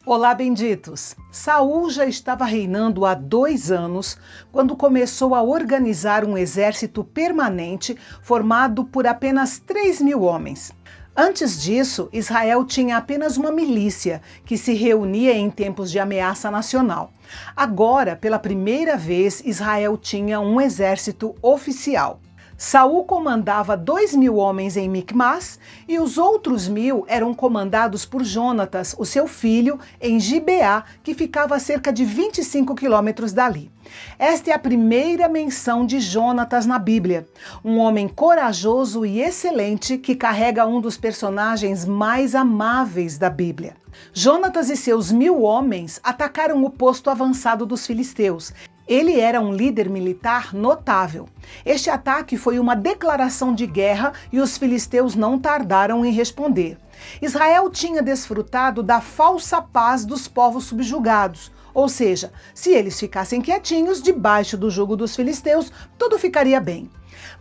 Olá, benditos! Saul já estava reinando há 2 anos quando começou a organizar um exército permanente formado por apenas 3.000 homens. Antes disso, Israel tinha apenas uma milícia que se reunia em tempos de ameaça nacional. Agora, pela primeira vez, Israel tinha um exército oficial. Saul comandava 2.000 homens em Micmas e os outros 1.000 eram comandados por Jonatas, o seu filho, em Gibeá, que ficava a cerca de 25 quilômetros dali. Esta é a primeira menção de Jonatas na Bíblia, um homem corajoso e excelente que carrega um dos personagens mais amáveis da Bíblia. Jonatas e seus 1.000 homens atacaram o posto avançado dos filisteus. Ele era um líder militar notável. Este ataque foi uma declaração de guerra e os filisteus não tardaram em responder. Israel tinha desfrutado da falsa paz dos povos subjugados, ou seja, se eles ficassem quietinhos debaixo do jugo dos filisteus, tudo ficaria bem.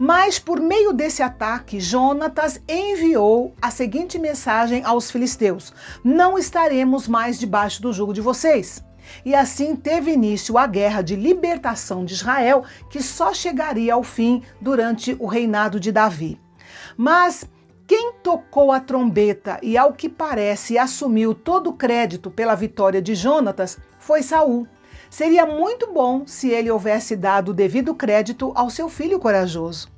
Mas por meio desse ataque, Jonatas enviou a seguinte mensagem aos filisteus: não estaremos mais debaixo do jugo de vocês. E assim teve início a guerra de libertação de Israel, que só chegaria ao fim durante o reinado de Davi. Mas quem tocou a trombeta e, ao que parece, assumiu todo o crédito pela vitória de Jonatas foi Saul. Seria muito bom se ele houvesse dado o devido crédito ao seu filho corajoso.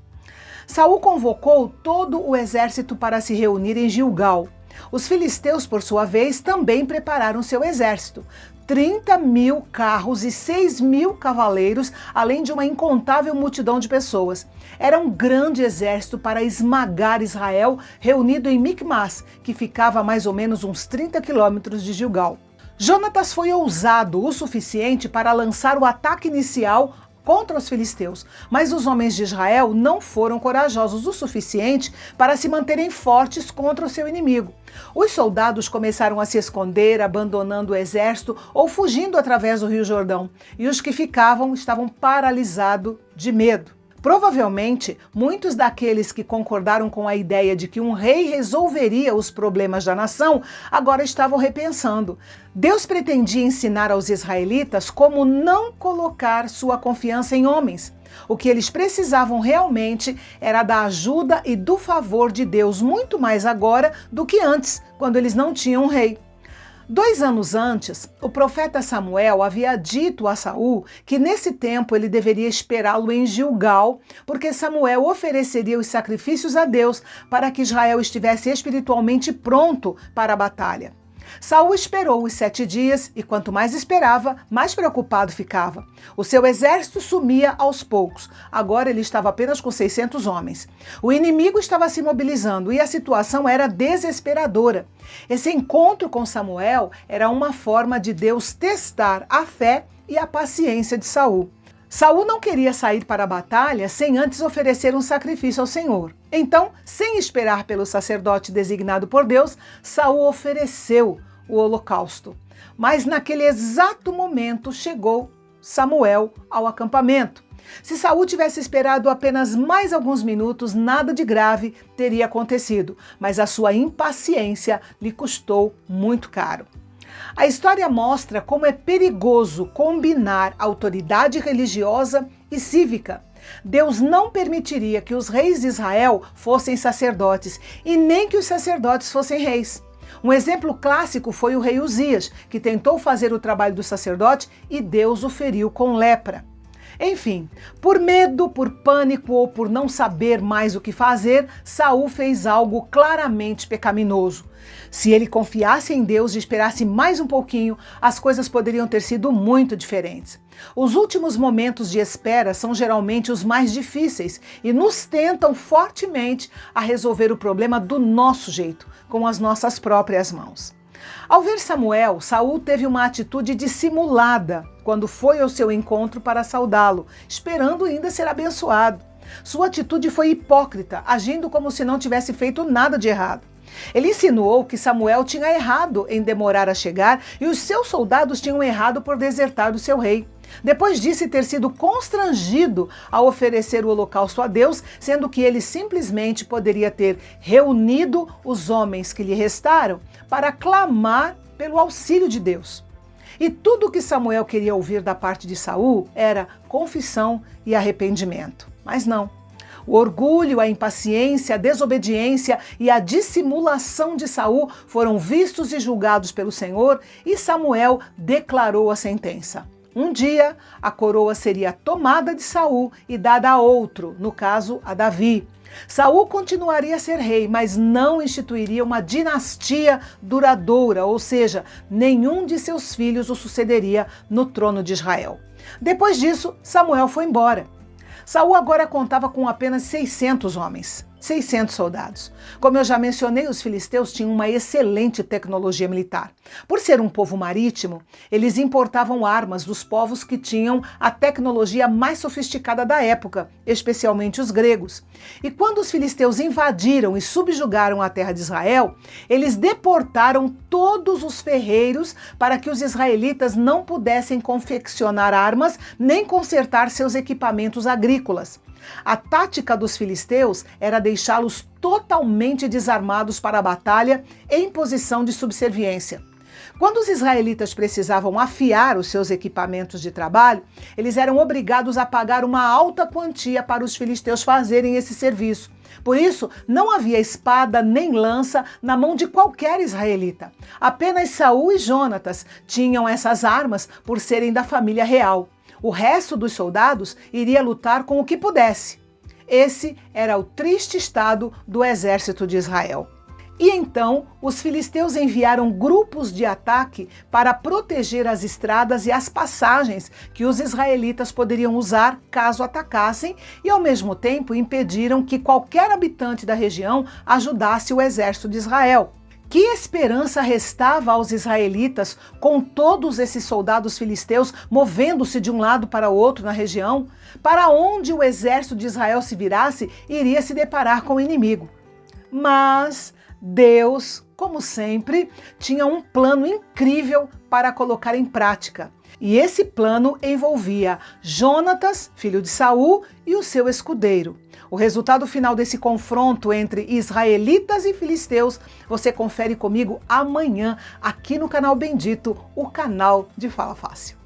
Saul convocou todo o exército para se reunir em Gilgal. Os filisteus, por sua vez, também prepararam seu exército. 30.000 carros e 6.000 cavaleiros, além de uma incontável multidão de pessoas. Era um grande exército para esmagar Israel, reunido em Micmas, que ficava a mais ou menos uns 30 quilômetros de Gilgal. Jonatas foi ousado o suficiente para lançar o ataque inicial contra os filisteus, mas os homens de Israel não foram corajosos o suficiente para se manterem fortes contra o seu inimigo. Os soldados começaram a se esconder, abandonando o exército ou fugindo através do Rio Jordão, e os que ficavam estavam paralisados de medo. Provavelmente, muitos daqueles que concordaram com a ideia de que um rei resolveria os problemas da nação agora estavam repensando. Deus pretendia ensinar aos israelitas como não colocar sua confiança em homens. O que eles precisavam realmente era da ajuda e do favor de Deus, muito mais agora do que antes, quando eles não tinham um rei. 2 anos antes, o profeta Samuel havia dito a Saul que nesse tempo ele deveria esperá-lo em Gilgal, porque Samuel ofereceria os sacrifícios a Deus para que Israel estivesse espiritualmente pronto para a batalha. Saul esperou os 7 dias e quanto mais esperava, mais preocupado ficava. O seu exército sumia aos poucos. Agora ele estava apenas com 600 homens. O inimigo estava se mobilizando e a situação era desesperadora. Esse encontro com Samuel era uma forma de Deus testar a fé e a paciência de Saul. Saul não queria sair para a batalha sem antes oferecer um sacrifício ao Senhor. Então, sem esperar pelo sacerdote designado por Deus, Saul ofereceu o holocausto. Mas naquele exato momento chegou Samuel ao acampamento. Se Saul tivesse esperado apenas mais alguns minutos, nada de grave teria acontecido, mas a sua impaciência lhe custou muito caro. A história mostra como é perigoso combinar autoridade religiosa e cívica. Deus não permitiria que os reis de Israel fossem sacerdotes e nem que os sacerdotes fossem reis. Um exemplo clássico foi o rei Uzias, que tentou fazer o trabalho do sacerdote e Deus o feriu com lepra. Enfim, por medo, por pânico ou por não saber mais o que fazer, Saul fez algo claramente pecaminoso. Se ele confiasse em Deus e esperasse mais um pouquinho, as coisas poderiam ter sido muito diferentes. Os últimos momentos de espera são geralmente os mais difíceis e nos tentam fortemente a resolver o problema do nosso jeito, com as nossas próprias mãos. Ao ver Samuel, Saul teve uma atitude dissimulada quando foi ao seu encontro para saudá-lo, esperando ainda ser abençoado. Sua atitude foi hipócrita, agindo como se não tivesse feito nada de errado. Ele insinuou que Samuel tinha errado em demorar a chegar e os seus soldados tinham errado por desertar do seu rei. Depois disse ter sido constrangido a oferecer o holocausto a Deus, sendo que ele simplesmente poderia ter reunido os homens que lhe restaram para clamar pelo auxílio de Deus. E tudo o que Samuel queria ouvir da parte de Saul era confissão e arrependimento. Mas não. O orgulho, a impaciência, a desobediência e a dissimulação de Saul foram vistos e julgados pelo Senhor, e Samuel declarou a sentença. Um dia, a coroa seria tomada de Saul e dada a outro, no caso, a Davi. Saul continuaria a ser rei, mas não instituiria uma dinastia duradoura, ou seja, nenhum de seus filhos o sucederia no trono de Israel. Depois disso, Samuel foi embora. Saul agora contava com apenas 600 homens, 600 soldados. Como eu já mencionei, os filisteus tinham uma excelente tecnologia militar. Por ser um povo marítimo, eles importavam armas dos povos que tinham a tecnologia mais sofisticada da época, especialmente os gregos. E quando os filisteus invadiram e subjugaram a terra de Israel, eles deportaram todos os ferreiros para que os israelitas não pudessem confeccionar armas nem consertar seus equipamentos agrícolas. A tática dos filisteus era deixá-los totalmente desarmados para a batalha em posição de subserviência. Quando os israelitas precisavam afiar os seus equipamentos de trabalho, eles eram obrigados a pagar uma alta quantia para os filisteus fazerem esse serviço. Por isso, não havia espada nem lança na mão de qualquer israelita. Apenas Saul e Jonatas tinham essas armas por serem da família real. O resto dos soldados iria lutar com o que pudesse. Esse era o triste estado do exército de Israel. E então, os filisteus enviaram grupos de ataque para proteger as estradas e as passagens que os israelitas poderiam usar caso atacassem, e ao mesmo tempo impediram que qualquer habitante da região ajudasse o exército de Israel. Que esperança restava aos israelitas com todos esses soldados filisteus movendo-se de um lado para o outro na região? Para onde o exército de Israel se virasse, iria se deparar com o inimigo. Mas Deus, como sempre, tinha um plano incrível para colocar em prática. E esse plano envolvia Jonatas, filho de Saul, e o seu escudeiro. O resultado final desse confronto entre israelitas e filisteus você confere comigo amanhã aqui no canal Bendito, o canal de Fala Fácil.